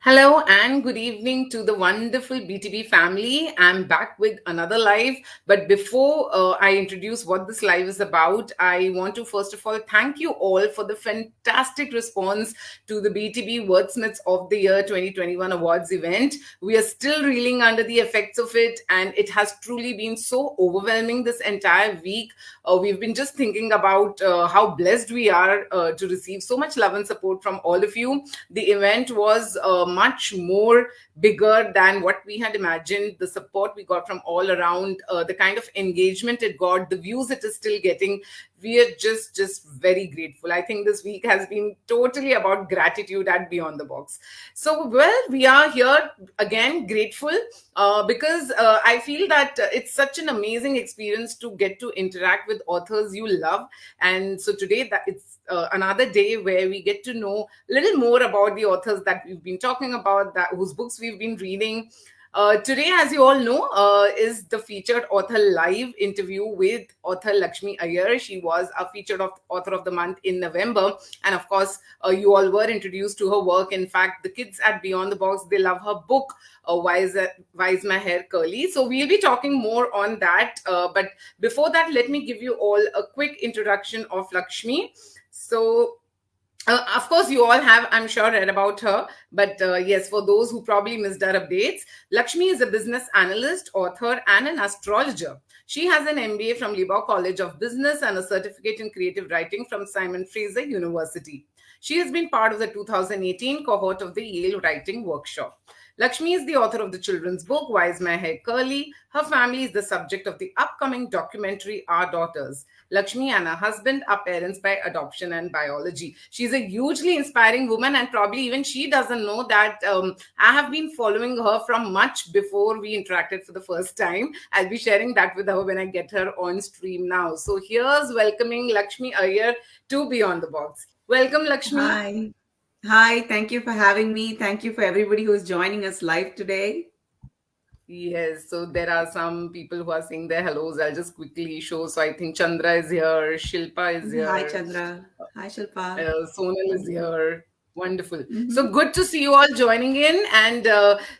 Hello and good evening to the wonderful BTB family. I'm back with another live. But before I introduce what this live is about, I want to first of all thank you all for the fantastic response to the BTB Wordsmiths of the Year 2021 Awards event. We are still reeling under the effects of it, and it has truly been so overwhelming this entire week. We've been just thinking about how blessed we are to receive so much love and support from all of you. The event was much more bigger than what we had imagined. The support we got from all around, the kind of engagement it got, the views it is still getting, we are just very grateful. I think this week has been totally about gratitude at Beyond the Box. So well, we are here again grateful because I feel that it's such an amazing experience to get to interact with authors you love. And so today that it's another day where we get to know a little more about the authors that we've been talking about, that whose books we've been reading. Today, as you all know, is the featured author live interview with author Lakshmi Iyer. She was a featured author of the month in November. And of course, you all were introduced to her work. In fact, the kids at Beyond the Box, they love her book, Why Is My Hair Curly? So we'll be talking more on that. But before that, let me give you all a quick introduction of Lakshmi. So of course, you all have, I'm sure, read about her. But yes, for those who probably missed her updates, Lakshmi is a business analyst, author, and an astrologer. She has an MBA from Libau College of Business and a certificate in creative writing from Simon Fraser University. She has been part of the 2018 cohort of the Yale Writing Workshop. Lakshmi is the author of the children's book, Why Is My Hair Curly? Her family is the subject of the upcoming documentary, Our Daughters. Lakshmi and her husband are parents by adoption and biology. She's a hugely inspiring woman, and probably even she doesn't know that I have been following her from much before we interacted for the first time. I'll be sharing that with her when I get her on stream now. So here's welcoming Lakshmi Iyer to Beyond the Box. Welcome, Lakshmi. Hi. Hi. Thank you for having me. Thank you for everybody who is joining us live today. Yes, so there are some people who are saying their hellos. I'll just quickly show. So I think Chandra is here, Shilpa is Hi, here, Chandra. Hi, Shilpa. Sonal is here. Wonderful. Mm-hmm. So good to see you all joining in. And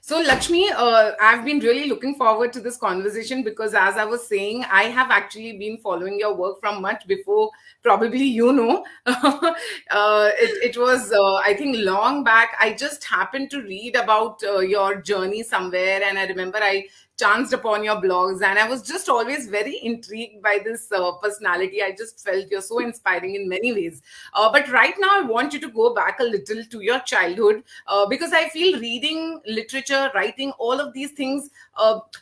so, Lakshmi, I've been really looking forward to this conversation because, as I was saying, I have actually been following your work from much before, probably you know. It was, I think, long back. I just happened to read about your journey somewhere, and I remember I chanced upon your blogs, and I was just always very intrigued by this personality. I just felt you're so inspiring in many ways. But right now, I want you to go back a little to your childhood because I feel reading, literature, writing, all of these things,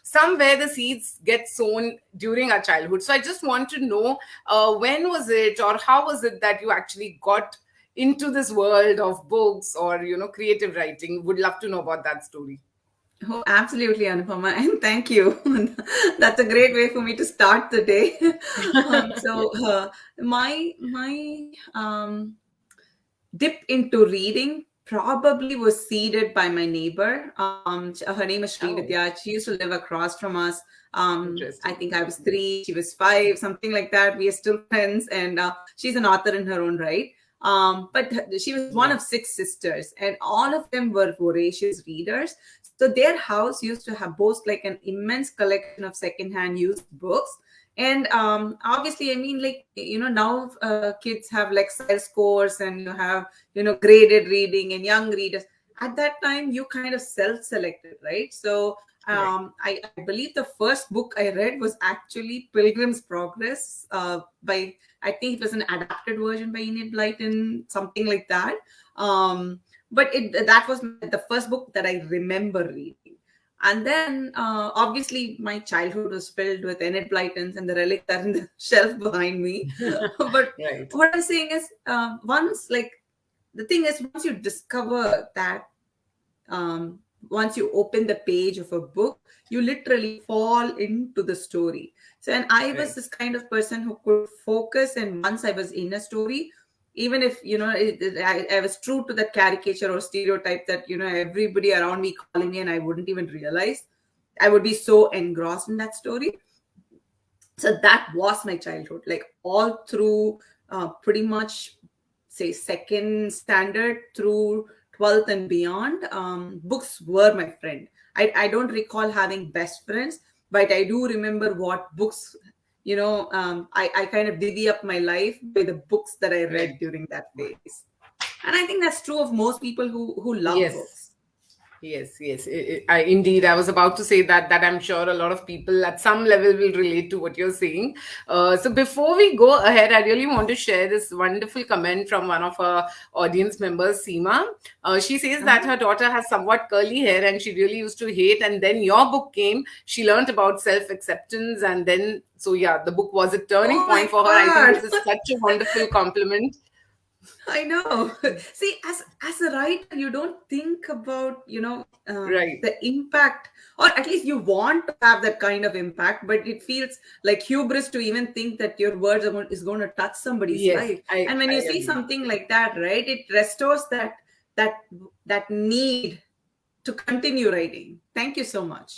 somewhere the seeds get sown during our childhood. So I just want to know when was it, or how was it that you actually got into this world of books or creative writing? Would love to know about that story. Oh, absolutely, Anupama. And thank you. That's a great way for me to start the day. Yeah. My dip into reading probably was seeded by my neighbor. Her name is Sri Oh, Vidya. She used to live across from us. I interesting. think I was 3, she was 5, something like that. We are still friends, and she's an author in her own right. But she was one Yeah. of 6 sisters, and all of them were voracious readers. So their house used to have boast like an immense collection of secondhand used books. And obviously, I mean, like, now kids have like Excel scores, and you have, graded reading and young readers. At that time, you kind of self-selected, right? So Right. I believe the first book I read was actually Pilgrim's Progress by, I think it was an adapted version by Enid Blyton, something like that. But that was the first book that I remember reading. And then, obviously, my childhood was filled with Enid Blytons, and the relics are in the shelf behind me. But Right. what I'm saying is, the thing is, once you discover that, once you open the page of a book, you literally fall into the story. So, and I was Right. this kind of person who could focus, and once I was in a story, even if I was true to that caricature or stereotype that everybody around me calling me and I wouldn't even realize, I would be so engrossed in that story. So that was my childhood, like all through pretty much say second standard through 12th and beyond, books were my friend. I don't recall having best friends, but I do remember what books, I kind of divvy up my life by the books that I read Right. during that phase. And I think that's true of most people who love Yes. books. Yes, yes. Indeed, I was about to say that I'm sure a lot of people at some level will relate to what you're saying. So before we go ahead, I really want to share this wonderful comment from one of our audience members, Seema. She says that Uh-huh. her daughter has somewhat curly hair and she really used to hate. And then your book came. She learned about self-acceptance, and then so yeah, the book was a turning Oh point my for her. I think God. this is such a wonderful compliment. I know. See, as a writer, you don't think about, Right. the impact, or at least you want to have that kind of impact, but it feels like hubris to even think that your words is going to touch somebody's Yes, life. I And when I you see agree. something like that, right, it restores that that need to continue writing. Thank you so much.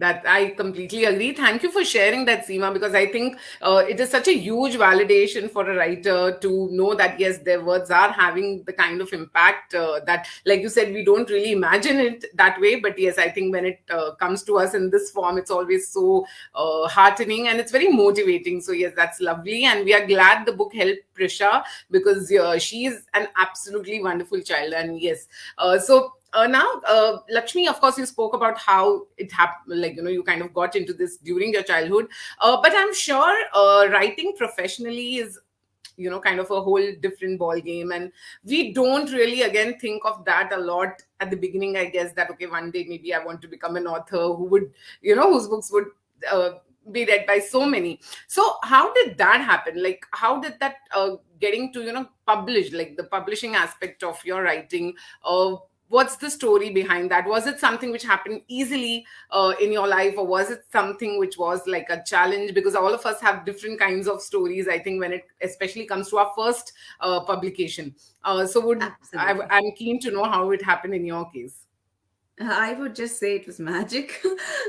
That I completely agree. Thank you for sharing that, Seema, because I think it is such a huge validation for a writer to know that, yes, their words are having the kind of impact that, like you said, we don't really imagine it that way. But yes, I think when it comes to us in this form, it's always so heartening and it's very motivating. So, yes, that's lovely. And we are glad the book helped Prisha because she is an absolutely wonderful child. And yes, now, Lakshmi, of course, you spoke about how it happened, like, you kind of got into this during your childhood. But I'm sure writing professionally is, kind of a whole different ball game. And we don't really, again, think of that a lot at the beginning, I guess, that, okay, one day maybe I want to become an author who would, whose books would uh, be read by so many. So how did that happen? Like, how did that getting to, publish, like the publishing aspect of your writing, what's the story behind that? Was it something which happened easily in your life, or was it something which was like a challenge? Because all of us have different kinds of stories, I think, when it especially comes to our first publication. Absolutely. I'm keen to know how it happened in your case. I would just say it was magic.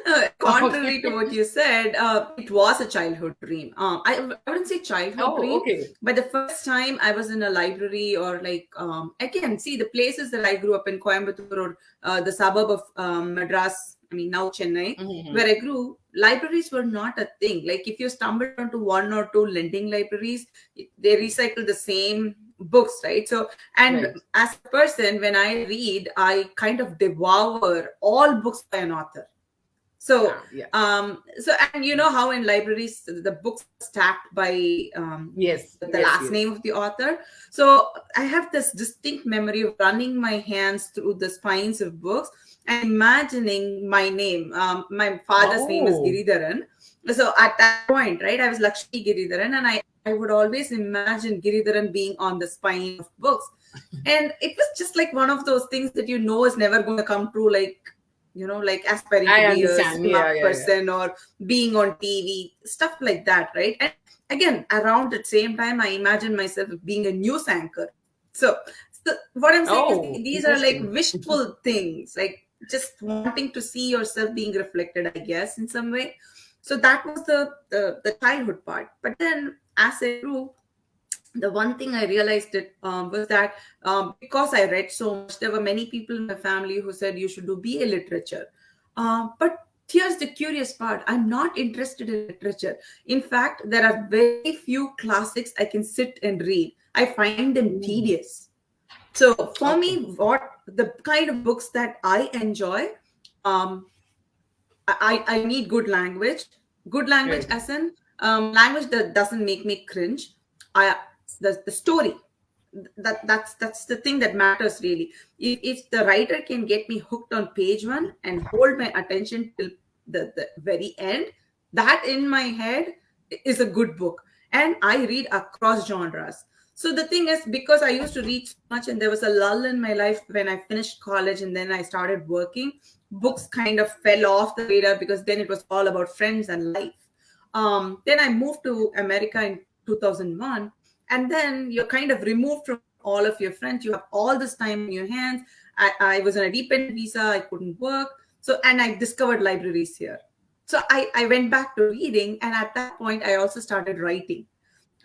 Okay. Contrary to what you said, it was a childhood dream. I wouldn't say childhood Oh, dream, okay. but the first time I was in a library, or like, again, see the places that I grew up in, Coimbatore, or the suburb of Madras, I mean, now Chennai, Hmm. where I grew, libraries were not a thing. Like, if you stumbled onto one or two lending libraries, they recycle the same books, right? So, and Right. as a person, when I read, I kind of devour all books by an author. So, Yeah, yeah. and you know how in libraries the books are stacked by Yes, the yes, last yes. name of the author. So I have this distinct memory of running my hands through the spines of books and imagining my name. My father's name is Oh, Giridharan. So at that point, right, I was Lakshmi Giridharan, and I would always imagine Giridharan being on the spine of books. And it was just like one of those things that is never going to come true, like, like aspiring to I be a understand. Yeah, smart yeah, yeah. person or being on TV, stuff like that, right? And again, around the same time, I imagine myself being a news anchor. So what I'm saying is, Oh, these are like interesting. wishful things, like just wanting to see yourself being reflected, I guess, in some way. So that was the childhood part. But then as I grew, the one thing I realized was that because I read so much, there were many people in my family who said you should do BA literature. But here's the curious part: I'm not interested in literature. In fact, there are very few classics I can sit and read. I find them Mm, tedious. So for okay. me, what the kind of books that I enjoy, um, I need good language. Good language, Right. as in language that doesn't make me cringe. I the story, that's the thing that matters really. If the writer can get me hooked on page one and hold my attention till the very end, that in my head is a good book. And I read across genres. So the thing is, because I used to read so much, and there was a lull in my life when I finished college and then I started working, books kind of fell off the radar, because then it was all about friends and life. Then I moved to America in 2001, and then you're kind of removed from all of your friends. You have all this time in your hands. I was on a dependent visa. I couldn't work. So, and I discovered libraries here. So I went back to reading, and at that point, I also started writing.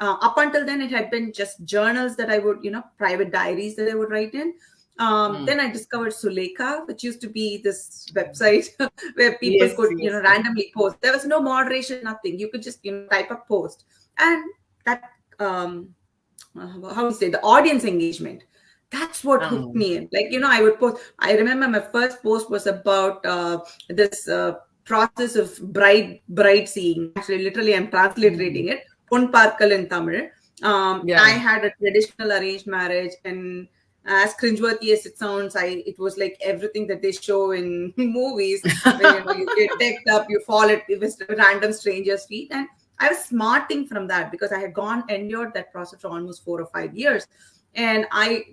Up until then, it had been just journals that I would, private diaries that I would write in. Hmm. Then I discovered Suleka, which used to be this website where people Yes, could, yes, yes. randomly post. There was no moderation, nothing. You could just, type a post. And that, how do you say, the audience engagement, that's what hooked Um, me in. Like, I would post. I remember my first post was about this process of bride seeing. Actually, literally, I'm transliterating mhm. it. Pon parkal in Tamil. I Yeah. had a traditional arranged marriage, and as cringeworthy as it sounds, it was like everything that they show in movies, where you get decked up, you fall at with random strangers' feet, and I was smarting from that because I had endured that process for almost 4 or 5 years. And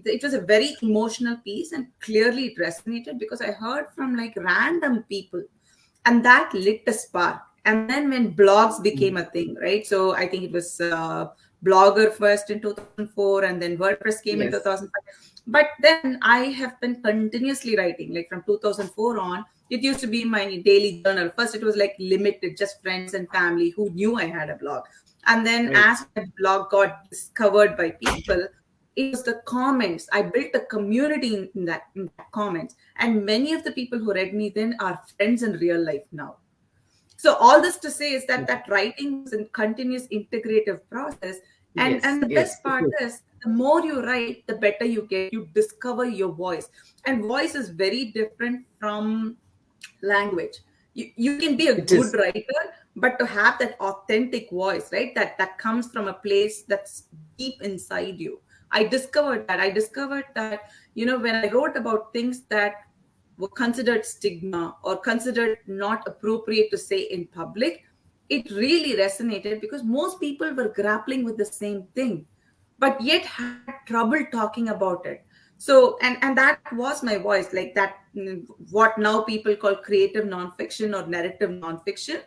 it was a very emotional piece, and clearly it resonated because I heard from like random people, and that lit a spark. And then when blogs became a thing, right? So I think it was Blogger first in 2004, and then WordPress came in Yes. 2005. But then I have been continuously writing, like from 2004 on. It used to be my daily journal. First, it was like limited, just friends and family who knew I had a blog. And then Right. as my blog got discovered by people, it was the comments. I built a community in that comments. And many of the people who read me then are friends in real life now. So all this to say is that that writing is a continuous integrative process. And Yes. the Yes. best It part is. is, the more you write, the better you get. You discover your voice. And voice is very different from language. You can be a It good is. writer, but to have that authentic voice, right, that comes from a place that's deep inside you. I discovered that when I wrote about things that were considered stigma or considered not appropriate to say in public, it really resonated because most people were grappling with the same thing, but yet had trouble talking about it. So, and that was my voice, like that, what now people call creative nonfiction or narrative nonfiction.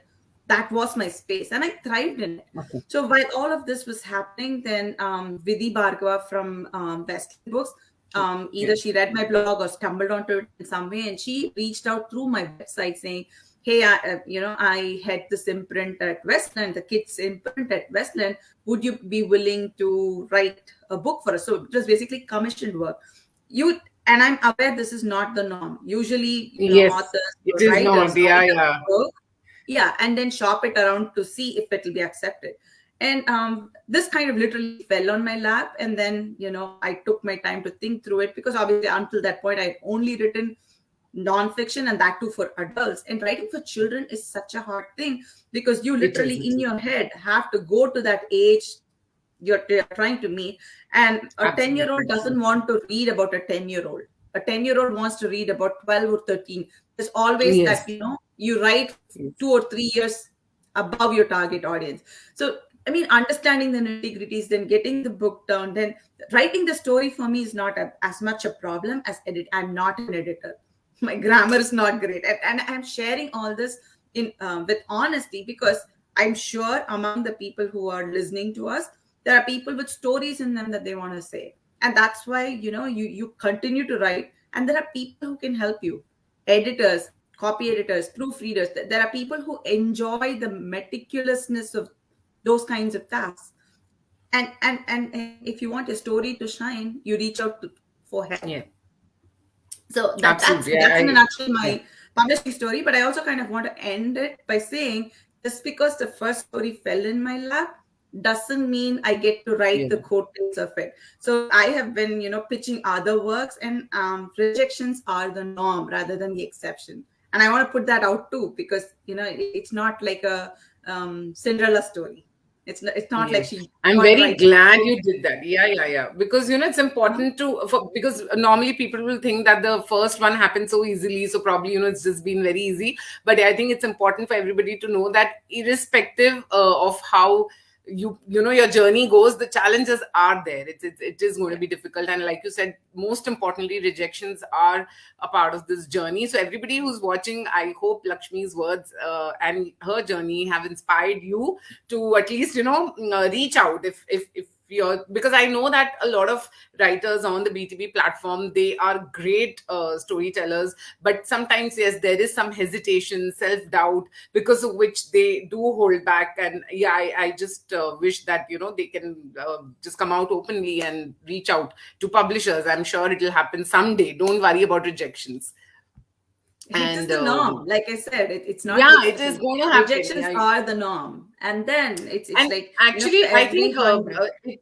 That was my space, and I thrived in it. Okay. So while all of this was happening, then Vidhi Bhargava from Westland Books, either Yes. she read my blog or stumbled onto it in some way, and she reached out through my website saying, "Hey, I had this imprint at Westland, the kids imprint at Westland. Would you be willing to write a book for us?" So it was basically commissioned work. You and I'm aware this is not the norm. Usually, Yes. authors It or is writers not. Yeah. write a Yeah. book, yeah, and then shop it around to see if it will be accepted. And this kind of literally fell on my lap, and then I took my time to think through it, because obviously until that point I've only written nonfiction, and that too for adults. And writing for children is such a hard thing, because you It literally is. It in is. your head have to go to that age you're trying to meet. And a 10-year-old Absolutely. doesn't want to read about a 10-year-old. A 10-year-old wants to read about 12 or 13. There's always that, Yes. you write Yes. 2 or 3 years above your target audience. So, I mean, understanding the nitty-gritties, then getting the book down, then writing the story for me is not as much a problem as edit. I'm not an editor. My grammar is not great. And I'm sharing all this in with honesty, because I'm sure among the people who are listening to us, there are people with stories in them that they want to say. And that's why you continue to write, and there are people who can help you, editors, copy editors, proofreaders. There are people who enjoy the meticulousness of those kinds of tasks. And if you want your story to shine, you reach out for help. Yeah. So that's Absolutely. that's in a nutshell Yeah. my publishing story. But I also kind of want to end it by saying, just because the first story fell in my lap doesn't mean I get to write Yeah. the coattails of it. So I have been pitching other works, and rejections are the norm rather than the exception. And I want to put that out too, because it's not like a Cinderella story. It's not like Yes, she I'm got very right from glad the you did that. Yeah, yeah, yeah. Because it's book. important because normally people will think that the first one happened so easily, so probably it's just been very easy. But I think it's important for everybody to know that irrespective of how your journey goes, the challenges are there. It is going to Yeah. be difficult, and like you said, most importantly, rejections are a part of this journey. So everybody who's watching, I hope Lakshmi's words and her journey have inspired you to at least reach out if you're, because I know that a lot of writers on the BTB platform, they are great storytellers, but sometimes, yes, there is some hesitation, self-doubt, because of which they do hold back. And yeah, I just wish that, they can just come out openly and reach out to publishers. I'm sure it'll happen someday. Don't worry about rejections. It is And the norm. Like I said, it's not the yeah, it is exception. going to happen. Rejections Yeah. are the norm, and then it's And like, for actually, I every think, 100.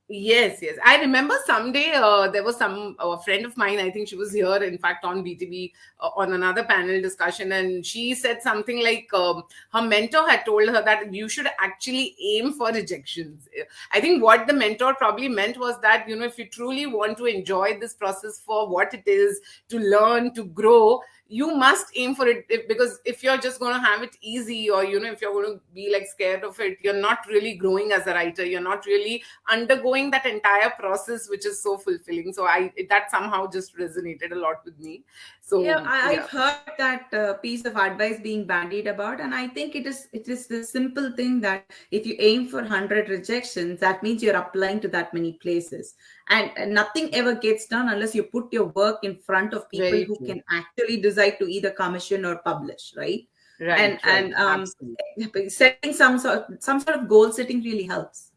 yes, yes. I remember someday there was some friend of mine, I think she was here, in fact, on BTB on another panel discussion, and she said something like her mentor had told her that you should actually aim for rejections. I think what the mentor probably meant was that, if you truly want to enjoy this process for what it is, to learn, to grow, you must aim for it. Because if you're just going to have it easy, or if you're going to be like scared of it, you're not really growing as a writer. You're not really undergoing that entire process, which is so fulfilling. So that somehow just resonated a lot with me. Yeah, So yeah. I've heard that piece of advice being bandied about, and I think it is the simple thing that if you aim for 100 rejections, that means you're applying to that many places, and nothing ever gets done unless you put your work in front of people Very who true. can actually decide to either commission or publish, right? Right, And right, absolutely. setting some sort of goal setting really helps.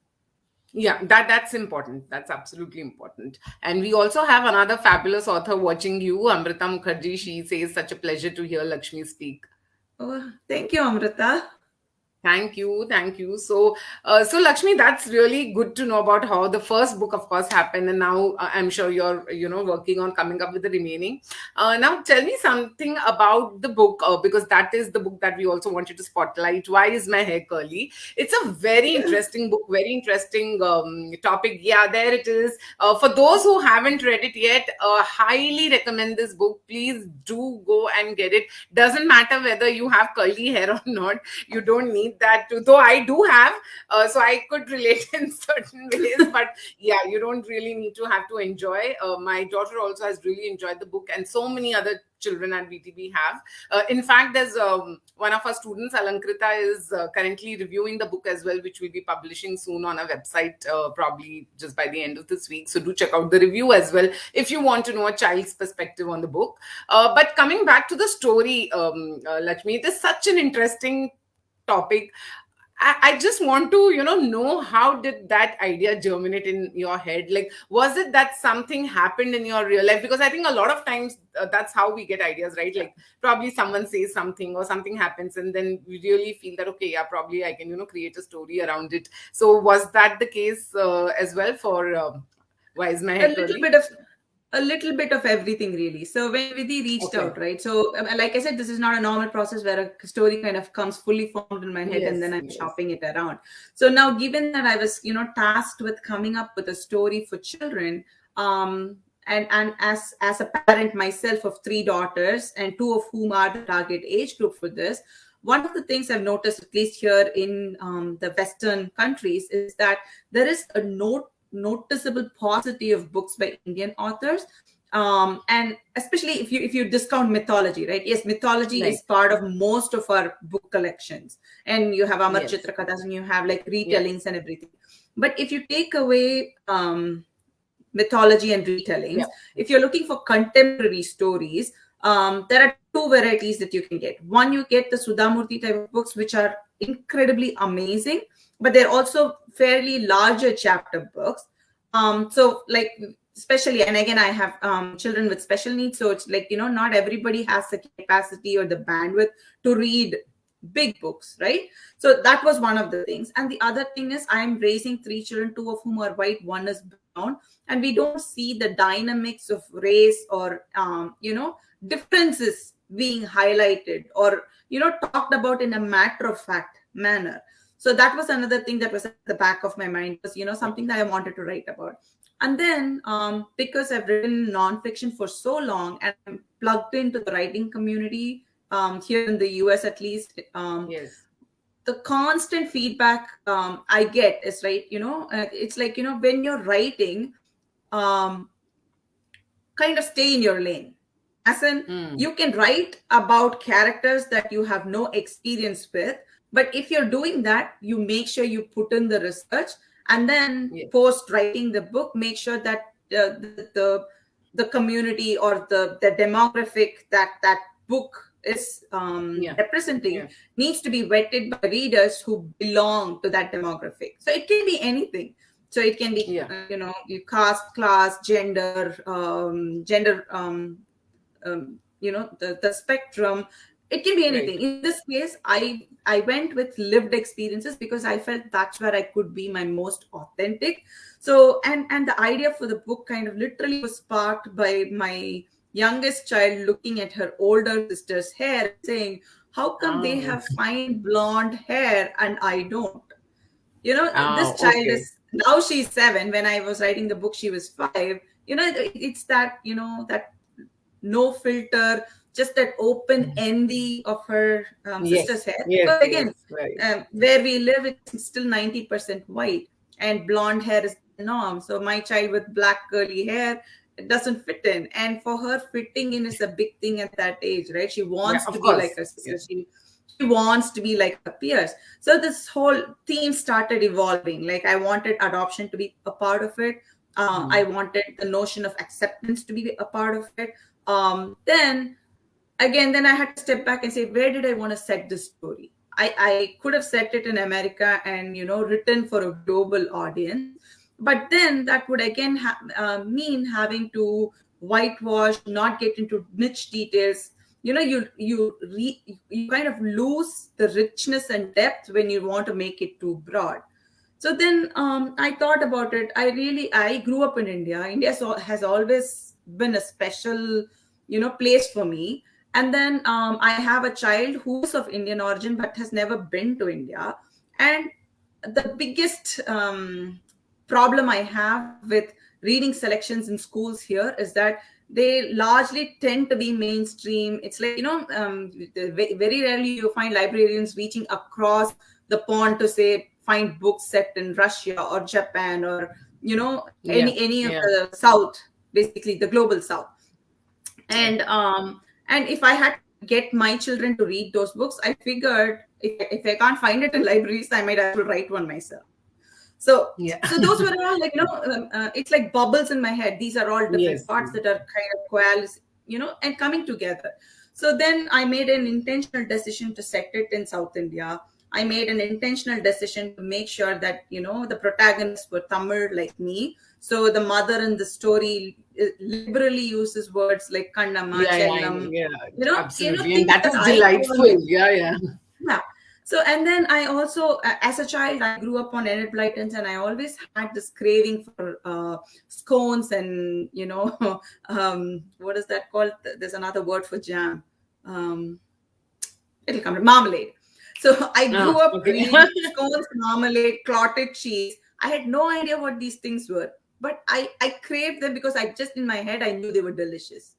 Yeah, that's important. That's absolutely important. And we also have another fabulous author watching you, Amrita Mukherjee. She says, such a pleasure to hear Lakshmi speak. Oh, thank you, Amrita. Thank you, thank you. So Lakshmi, that's really good to know about how the first book, of course, happened, and now I'm sure you're, working on coming up with the remaining. Now, tell me something about the book, because that is the book that we also wanted to spotlight. Why is my hair curly? It's a very Yeah. interesting book, very interesting topic. Yeah, there it is. For those who haven't read it yet, highly recommend this book. Please do go and get it. Doesn't matter whether you have curly hair or not, you don't need that to, though I do have, so I could relate in certain ways, but yeah, you don't really need to have to enjoy. My daughter also has really enjoyed the book, and so many other children at BTB have. In fact, there's one of our students, Alankrita, is currently reviewing the book as well, which we'll be publishing soon on our website, probably just by the end of this week. So do check out the review as well if you want to know a child's perspective on the book. But coming back to the story, Lakshmi, it is such an interesting topic. I just want to, know how did that idea germinate in your head? Like, was it that something happened in your real life? Because I think a lot of times that's how we get ideas, right? Like, probably someone says something or something happens, and then we really feel that, okay, yeah, probably I can, create a story around it. So, was that the case as well for Why Is My a Hair little Curly? bit of a little bit of everything, really. So when Vidhi reached Okay. out, right, so like I said, this is not a normal process where a story kind of comes fully formed in my head and then Yes, I'm yes. shopping it around. So now, given that I was tasked with coming up with a story for children, and as a parent myself of three daughters, and two of whom are the target age group for this, one of the things I've noticed, at least here in the Western countries, is that there is a noticeable paucity of books by Indian authors. And especially if you discount mythology, right? Yes, mythology Right. is part of most of our book collections, and you have Amar Yes. Chitra Kathas, and you have like Yes. retellings and everything. But if you take away mythology and retellings, Yeah. if you're looking for contemporary stories, there are two varieties that you can get. One, you get the Sudhamurti type of books, which are incredibly amazing, but they're also fairly larger chapter books. So like, especially, and again, I have children with special needs, so it's like, not everybody has the capacity or the bandwidth to read big books, right? So that was one of the things. And the other thing is, I'm raising three children, two of whom are white, one is brown, and we don't see the dynamics of race or differences being highlighted or talked about in a matter of fact manner. So that was another thing that was at the back of my mind, was something that I wanted to write about. And then because I've written nonfiction for so long and I'm plugged into the writing community here in the US, at least, Yes. the constant feedback I get is, right, it's like, when you're writing, um, kind of stay in your lane. As in, Mm. you can write about characters that you have no experience with, but if you're doing that, you make sure you put in the research, And then Yeah. post writing the book, make sure that the community or the demographic that book is Yeah. representing Yeah. needs to be vetted by readers who belong to that demographic. So it can be anything. So it can be Yeah. you caste, class, gender, the spectrum. It can be Right. anything. In this case, I went with lived experiences because I felt that's where I could be my most authentic. So and the idea for the book kind of literally was sparked by my youngest child looking at her older sister's hair and saying, how come they Oh. have fine blonde hair and I don't? This Oh, child okay. is, now she's 7. When I was writing the book she was 5. It's that, that no filter, just that open envy of her sister's Yes. hair. Yes. Because again, Yes. Right. where we live, it's still 90% white, and blonde hair is the norm. So my child with black curly hair, it doesn't fit in. And for her, fitting in is a big thing at that age, right? She Yeah. wants to Of be like course. her Yeah. sister. She wants to be like her peers. So this whole theme started evolving. Like, I wanted adoption to be a part of it. I Hmm. wanted the notion of acceptance to be a part of it. Then I had to step back and say, where did I want to set this story? I could have set it in America and written for a global audience, but then that would again mean having to whitewash, not get into niche details. You kind of lose the richness and depth when you want to make it too broad. So then I thought about it. I grew up in India. Has always been a special place for me. And then I have a child who is of Indian origin but has never been to India. And the biggest problem I have with reading selections in schools here is that they largely tend to be mainstream. It's like, very rarely you find librarians reaching across the pond to say find books set in Russia or Japan or Yeah. any of Yeah. the South, basically the global South. Right. And if I had to get my children to read those books, I figured if I can't find it in libraries, I might as well write one myself. so Yeah. so those were all like, it's like bubbles in my head. These are all different Yes. parts that are kind of coalescing, and coming together. So then I made an intentional decision to set it in South India. I made an intentional decision to make sure that the protagonists were Tamil like me. So the mother in the story liberally uses words like Kannamma, Yeah. Yeah. Chellam, Yeah. Absolutely. And things that that is I delightful. learned. Yeah. Yeah. Yeah. So, and then I also, as a child, I grew up on Enid Blytons, and I always had this craving for scones and, what is that called? There's another word for jam. Um, it'll come to marmalade. So I grew Ah, up okay. reading scones, marmalade, clotted cheese. I had no idea what these things were, but I craved them because I just in my head, I knew they were delicious.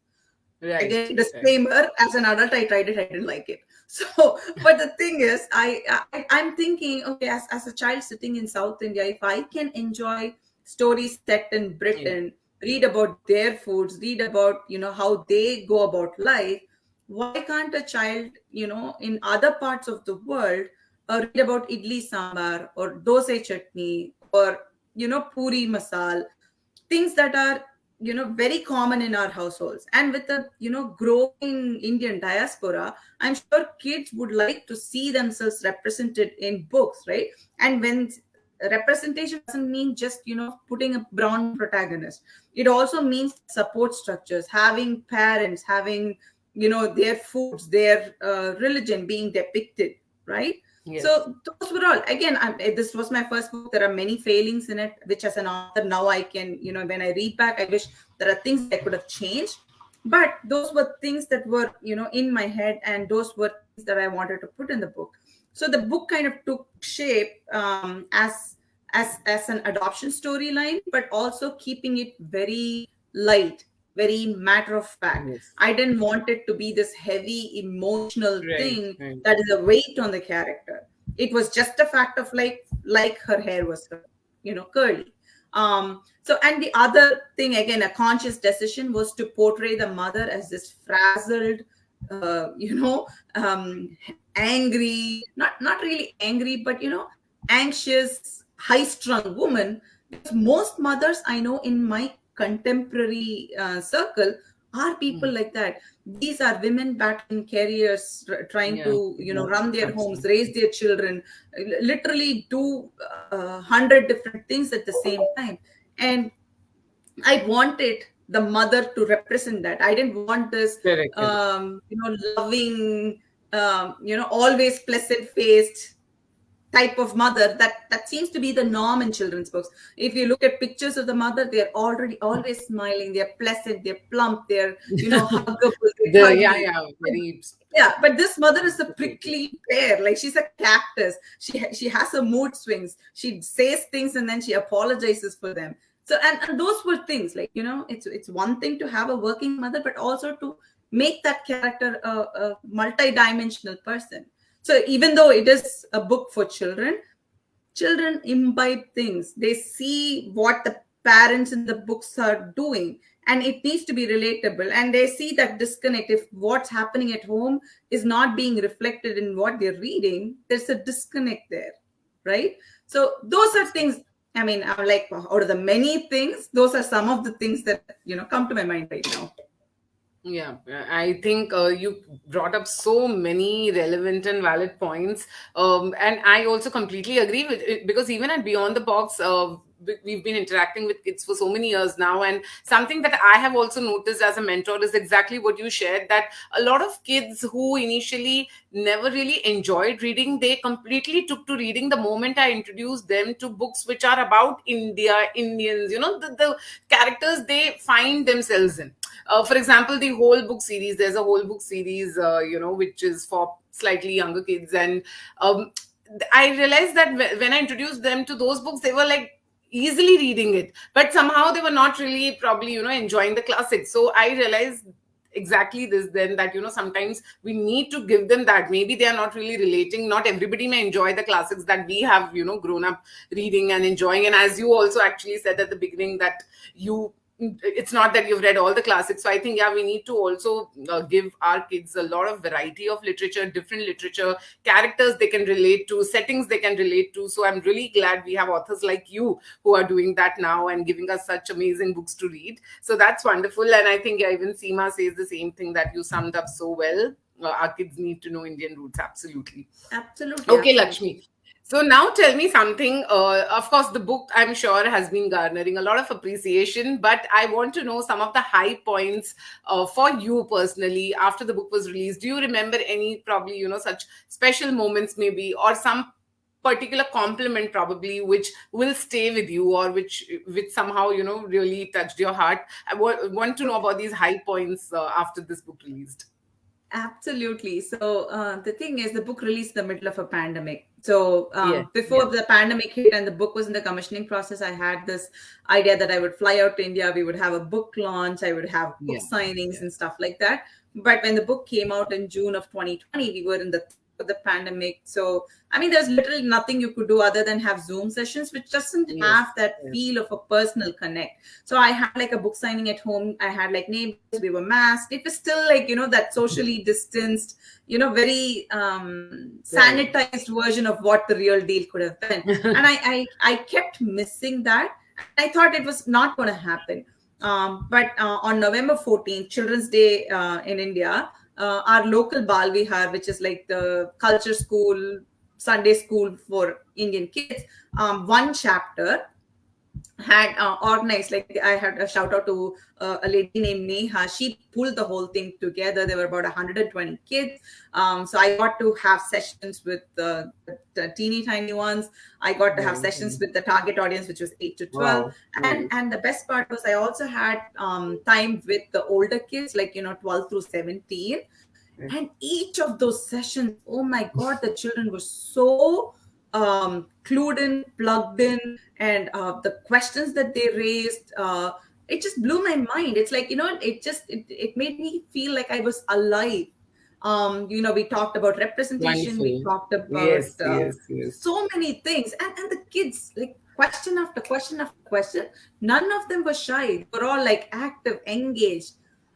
Right. Again, Right. disclaimer, as an adult I tried it, I didn't like it. So but the thing is, I'm thinking, okay, as a child sitting in South India, if I can enjoy stories set in Yeah. Britain, read about their foods, read about how they go about life, why can't a child in other parts of the world read about idli sambar or dosa chutney or puri masal, things that are very common in our households. And with the growing Indian diaspora, I'm sure kids would like to see themselves represented in books, right? And when representation doesn't mean just putting a brown protagonist, it also means support structures, having parents, having their foods, their religion being depicted, right? Yes. So those were all. Again, this was my first book. There are many failings in it, which as an author now I can, when I read back, I wish there are things I could have changed. But those were things that were, in my head, and those were things that I wanted to put in the book. So the book kind of took shape as an adoption storyline, but also keeping it very light, very matter of fact. Yes. I didn't want it to be this heavy emotional Right. thing Right. that is a weight on the character. It was just a fact of like her hair was curly. So, and the other thing, again, a conscious decision was to portray the mother as this frazzled, uh, you know um, angry, not really angry, but anxious, high-strung woman, because most mothers I know in my contemporary circle are people Mm. like that. These are women battling careers, trying Yeah, to, yeah, run their homes, raise absolutely. their children, literally do 100 different things at the same time. And I wanted the mother to represent that. I didn't want this, Correct, correct. loving, always pleasant faced type of mother that seems to be the norm in children's books. If you look at pictures of the mother, they're already always smiling, they're pleasant, they're plump, they're huggable, they The hug yeah, you. yeah, very Yeah, but this mother is a sophisticated. prickly pear. Like, she's a cactus. She has her mood swings. She says things and then she apologizes for them. So, and those were things like, it's one thing to have a working mother, but also to make that character a multi-dimensional person. So even though it is a book for children, children imbibe things. They see what the parents in the books are doing, and it needs to be relatable. And they see that disconnect. If what's happening at home is not being reflected in what they're reading, there's a disconnect there, right? So those are things. I mean, I'm like, out of the many things, those are some of the things that come to my mind right now. Yeah, I think you brought up so many relevant and valid points. And I also completely agree with it, because even at Beyond the Box, we've been interacting with kids for so many years now. And something that I have also noticed as a mentor is exactly what you shared, that a lot of kids who initially never really enjoyed reading, they completely took to reading the moment I introduced them to books which are about India, Indians, the characters they find themselves in. For example, the whole book series, there's a whole book series, which is for slightly younger kids. And um, I realized that when I introduced them to those books, they were like easily reading it, but somehow they were not really probably, enjoying the classics. So I realized exactly this then, that sometimes we need to give them that. Maybe they are not really relating, not everybody may enjoy the classics that we have grown up reading and enjoying. And as you also actually said at the beginning, that you it's not that you've read all the classics. So I think, yeah, we need to also give our kids a lot of variety of literature, different literature, characters they can relate to, settings they can relate to. So I'm really glad we have authors like you who are doing that now and giving us such amazing books to read. So that's wonderful. And I think, yeah, even Seema says the same thing, that you summed up so well. Our kids need to know Indian roots. Absolutely. Absolutely, Okay, absolutely. Lakshmi. So now tell me something. Of course, the book, I'm sure, has been garnering a lot of appreciation, but I want to know some of the high points for you personally after the book was released. Do you remember any, probably, such special moments, maybe, or some particular compliment, probably, which will stay with you, or which somehow, really touched your heart? I want to know about these high points after this book released. Absolutely. So the thing is, the book released in the middle of a pandemic. So Yeah, before yeah, the pandemic hit and the book was in the commissioning process, I had this idea that I would fly out to India. We would have a book launch. I would have book yeah, signings yeah. and stuff like that. But when the book came out in June of 2020, we were in the thick of the pandemic. So I mean, there's literally nothing you could do other than have Zoom sessions, which doesn't Yes, have that yes. feel of a personal connect. So I had like a book signing at home. I had like neighbors. We were masked. It was still like, that socially distanced, very Right. sanitized version of what the real deal could have been. And I kept missing that. And I thought it was not going to happen. But on November 14th, Children's Day in India, our local Bal Vihar, which is like the culture school, Sunday school for Indian kids, one chapter had organized, like, I had a shout out to a lady named Neha. She pulled the whole thing together. There were about 120 kids. So I got to have sessions with the teeny tiny ones. I got to have Right, sessions right. with the target audience, which was 8 to 12. Wow. And the best part was, I also had time with the older kids, like 12 through 17. Right. And each of those sessions, oh my God, the children were so clued in, plugged in, and the questions that they raised, it just blew my mind. It's like, it made me feel like I was alive. We talked about representation, we Wonderful. talked about Yes, yes, yes. so many things, and the kids, like, question after question after question, none of them were shy. They were all like active, engaged.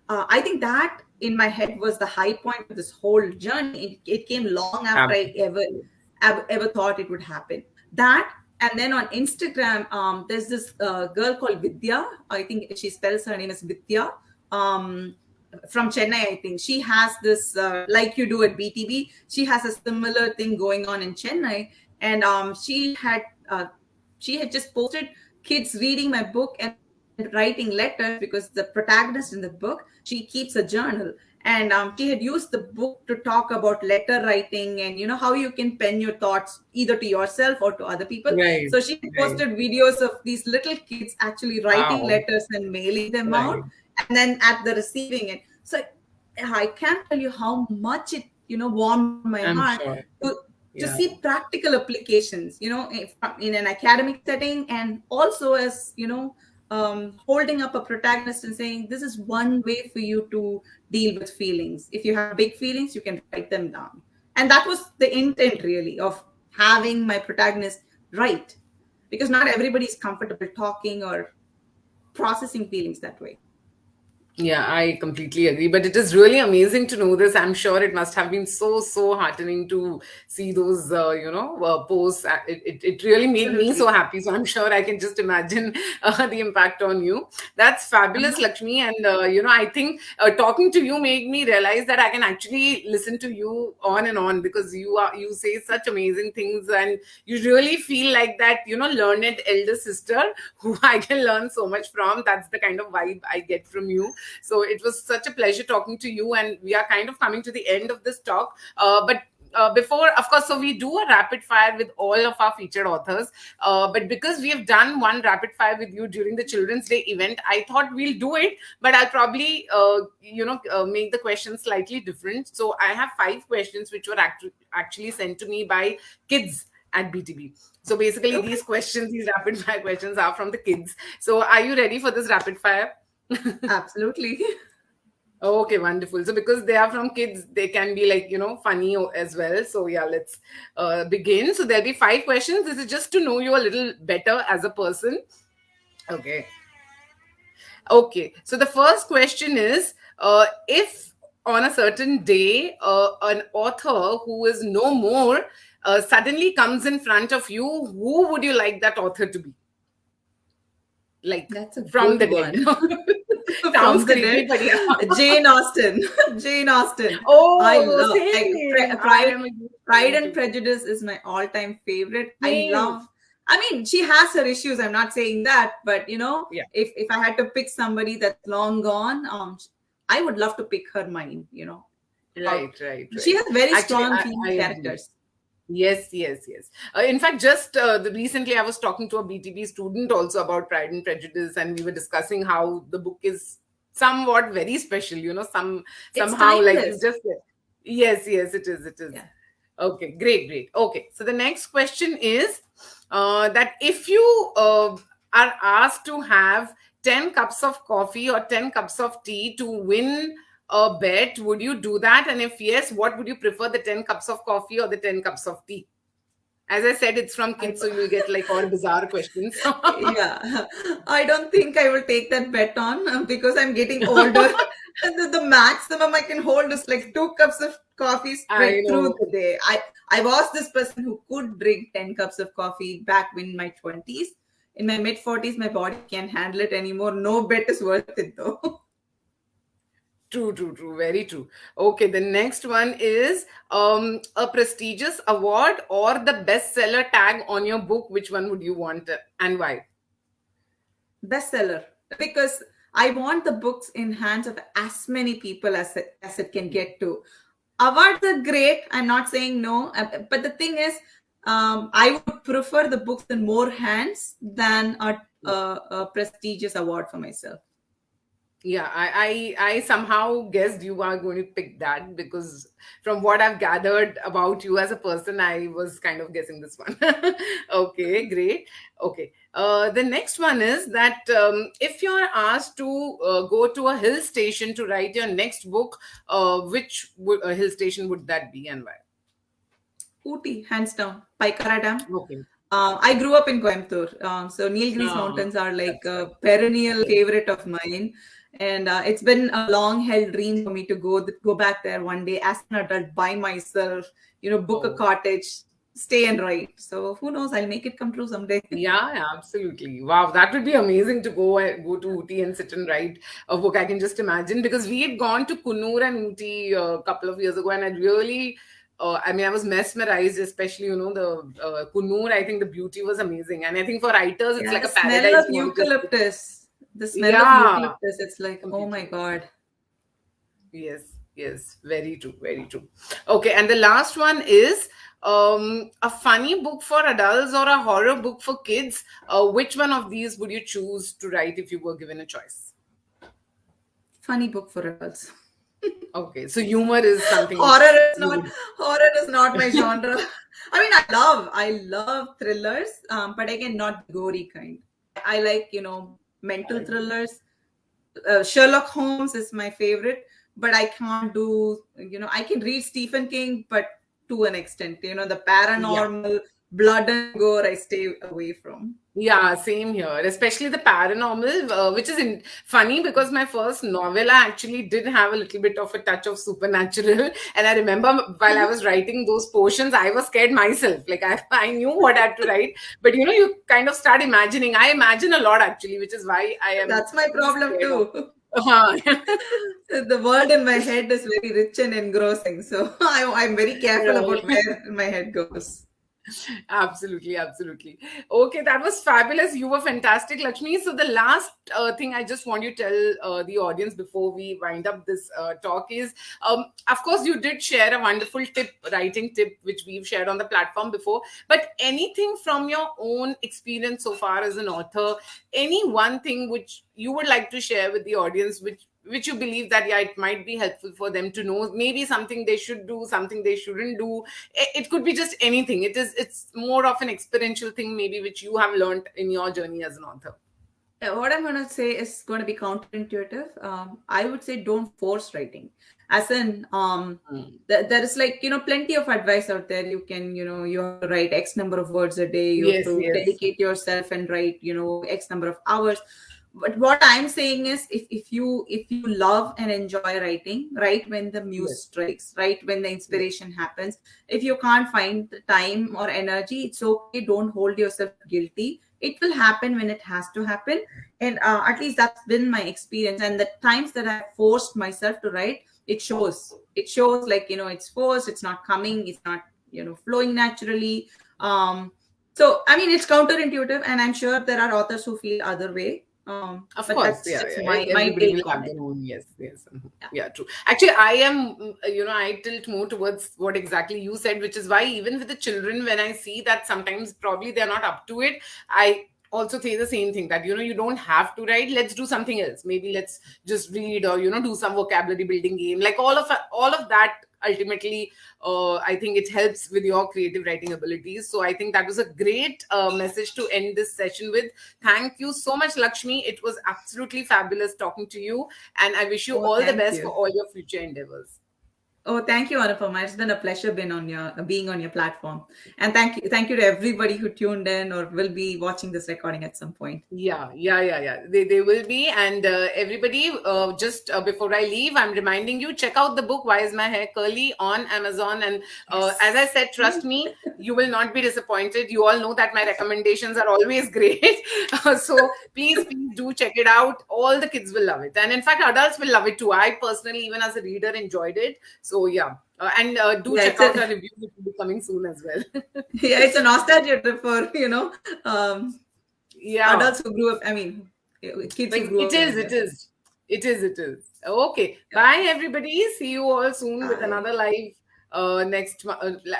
I think that in my head was the high point of this whole journey. It came long after I Absolutely. ever thought it would happen. That, And then on Instagram, there's this girl called Vidya. I think she spells her name as Vidya. Um, from Chennai, I think she has this like you do at BTB. She has a similar thing going on in Chennai, and she had just posted kids reading my book and writing letters, because the protagonist in the book, she keeps a journal, and she had used the book to talk about letter writing, and how you can pen your thoughts either to yourself or to other people. Right, So she had right. posted videos of these little kids actually writing Wow. letters and mailing them out, Right. and then at the receiving end. So I can't tell you how much it warmed my I'm heart sure. to Yeah. see practical applications, in an academic setting, and also as holding up a protagonist and saying this is one way for you to deal with feelings. If you have big feelings, you can write them down, and that was the intent really of having my protagonist write, because not everybody is comfortable talking or processing feelings that way. Yeah, I completely agree. But it is really amazing to know this. I'm sure it must have been so, so heartening to see those, posts. It really made me so Absolutely. happy. So I'm sure I can just imagine the impact on you. That's fabulous, Uh-huh. Lakshmi. And, I think talking to you made me realize that I can actually listen to you on and on, because you say such amazing things, and you really feel like that, learned elder sister who I can learn so much from. That's the kind of vibe I get from you. So it was such a pleasure talking to you, and we are kind of coming to the end of this talk. But before, of course, so we do a rapid fire with all of our featured authors. But because we have done one rapid fire with you during the Children's Day event, I thought we'll do it, but I'll probably, make the questions slightly different. So I have 5 questions which were actually sent to me by kids at BTB. So basically, Okay. these questions, these rapid fire questions, are from the kids. So are you ready for this rapid fire? Absolutely. Okay, wonderful. So because they are from kids, they can be like, funny as well. So yeah, let's begin. So there'll be 5 questions. This is just to know you a little better as a person. Okay. Okay. So the first question is, if on a certain day, an author who is no more suddenly comes in front of you, who would you like that author to be? Like That's a from good the dead. one. Sounds From the creepy, dead. but yeah. Jane Austen. Jane Austen. I Oh, love, like, same. I Pride, am a huge Pride fan and too. Prejudice is my all-time favorite. I Same. love. I mean, she has her issues. I'm not saying that, but Yeah. if I had to pick somebody that's long gone, I would love to pick her mind. About Right, right, she right. has very Actually, strong I female agree. characters. Yes, yes, yes. In fact, just recently I was talking to a BTB student also about Pride and Prejudice, and we were discussing how the book is somewhat very special. It's Somehow, like you timeless. just said. Yes, yes, it is. It is. Yeah. Okay, great, great. Okay, so the next question is that if you are asked to have 10 cups of coffee or 10 cups of tea to win a bet, would you do that? And if yes, what would you prefer, the 10 cups of coffee or the 10 cups of tea? As I said, it's from I kids, so you'll get like all bizarre questions. Yeah, I don't think I will take that bet on, because I'm getting older. The maximum I can hold is like 2 cups of coffee I spread through know. the day. I was this person who could drink 10 cups of coffee back in my 20s. In my mid 40s, my body can't handle it anymore. No bet is worth it though. True, true, true. Very true. Okay, the next one is a prestigious award or the bestseller tag on your book. Which one would you want, and why? Bestseller, because I want the books in hands of as many people as it can get to. Awards are great. I'm not saying no, but the thing is, I would prefer the books in more hands than a prestigious award for myself. Yeah, I somehow guessed you are going to pick that, because from what I've gathered about you as a person, I was kind of guessing this one. Okay, great. Okay. The next one is that if you're asked to go to a hill station to write your next book, which hill station would that be, and why? Ooty, hands down. Paikara Dam. Okay. I grew up in Coimbatore, so Nilgiris Ah, Mountains are like that's a right. perennial Yes. favorite of mine, and it's been a long-held dream for me to go back there one day as an adult by myself. Book a Oh, cottage, stay and write. So who knows? I'll make it come true someday. Yeah, yeah, absolutely. Wow, that would be amazing to go to Ooty and sit and write a book. I can just imagine because we had gone to Kunur and Ooty a couple of years ago, and I really, I mean, I was mesmerized, especially the Kunur. I think the beauty was amazing, and I think for writers, it's Yeah, like the a smell paradise. of You want to just, eucalyptus. The smell of yeah, eucalyptus. It's like, oh my completely. God. Yes, yes, very true, very true. Okay, and the last one is a funny book for adults or a horror book for kids. Which one of these would you choose to write if you were given a choice? Funny book for adults. Okay, so humor is something horror which is you not would. horror is not my genre. I mean, I love thrillers, but again, not the gory kind. I like, mental thrillers. Sherlock Holmes is my favorite, but I can't do, I can read Stephen King, but to an extent, the Yeah. paranormal, blood and gore, I stay away from. Yeah, same here, especially the paranormal, which is funny because my first novel I actually did have a little bit of a touch of supernatural. And I remember while I was writing those portions, I was scared myself. Like I knew what I had to write, but you kind of start imagining. I imagine a lot actually, which is why I am That's my pretty problem scared of. too. Uh-huh. The world in my head is very rich and engrossing, so I'm very careful about Right. where my head goes. Absolutely, absolutely. Okay, that was fabulous. You were fantastic, Lakshmi. So the last thing I just want you to tell the audience before we wind up this talk is, of course, you did share a wonderful tip, writing tip, which we've shared on the platform before. But anything from your own experience so far as an author, any one thing which you would like to share with the audience, which you believe that yeah, it might be helpful for them to know, maybe something they should do, something they shouldn't do. It could be just anything. It's more of an experiential thing maybe which you have learned in your journey as an author. What I'm going to say is going to be counterintuitive. I would say don't force writing. As in, Mm. there is like, plenty of advice out there. You can, you have to write X number of words a day. You have Yes, to yes, dedicate yourself and write, X number of hours. But what I'm saying is, if you love and enjoy writing, write when the muse yes, strikes, write when the yes, inspiration happens. If you can't find the time or energy, it's okay. Don't hold yourself guilty. It will happen when it has to happen, and at least that's been my experience. And the times that I forced myself to write, it shows like, it's forced, it's not coming, it's not, flowing naturally. So I mean, it's counterintuitive, and I'm sure there are authors who feel other way. of But course. that's Yeah, just yeah. my Everybody take will on have it. their own. Yes, yes. Mhm. Yeah. Yeah, true. Actually, I am, I tilt more towards what exactly you said, which is why even with the children, when I see that sometimes probably they're not up to it, I also say the same thing that you don't have to write. Let's do something else. Maybe let's just read, or do some vocabulary building game, like all of that. Ultimately, I think it helps with your creative writing abilities. So I think that was a great message to end this session with. Thank you so much, Lakshmi. It was absolutely fabulous talking to you, and I wish you Oh, all the thank best for you. all your future endeavors. Oh, thank you, Anupama. It's been a pleasure being on your platform. And thank you to everybody who tuned in or will be watching this recording at some point. Yeah, yeah, yeah, yeah. They will be. And everybody, just before I leave, I'm reminding you, check out the book, Why Is My Hair Curly, on Amazon. And as I Yes. said, trust me, you will not be disappointed. You all know that my recommendations are always great. So please do check it out. All the kids will love it. And in fact, adults will love it too. I personally, even as a reader, enjoyed it. So yeah. And do Yeah, check out our review, which will be coming soon as well. yeah, it's a nostalgia trip for, Yeah. adults who grew up, I mean, kids who grew It up in is, India. it is. It is. Okay. Bye, everybody. See you all soon with Bye. another live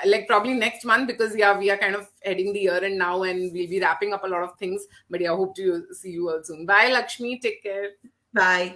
like probably next month, because yeah, we are kind of heading the year end now, and we'll be wrapping up a lot of things. But yeah, hope to see you all soon. Bye, Lakshmi. Take care. Bye.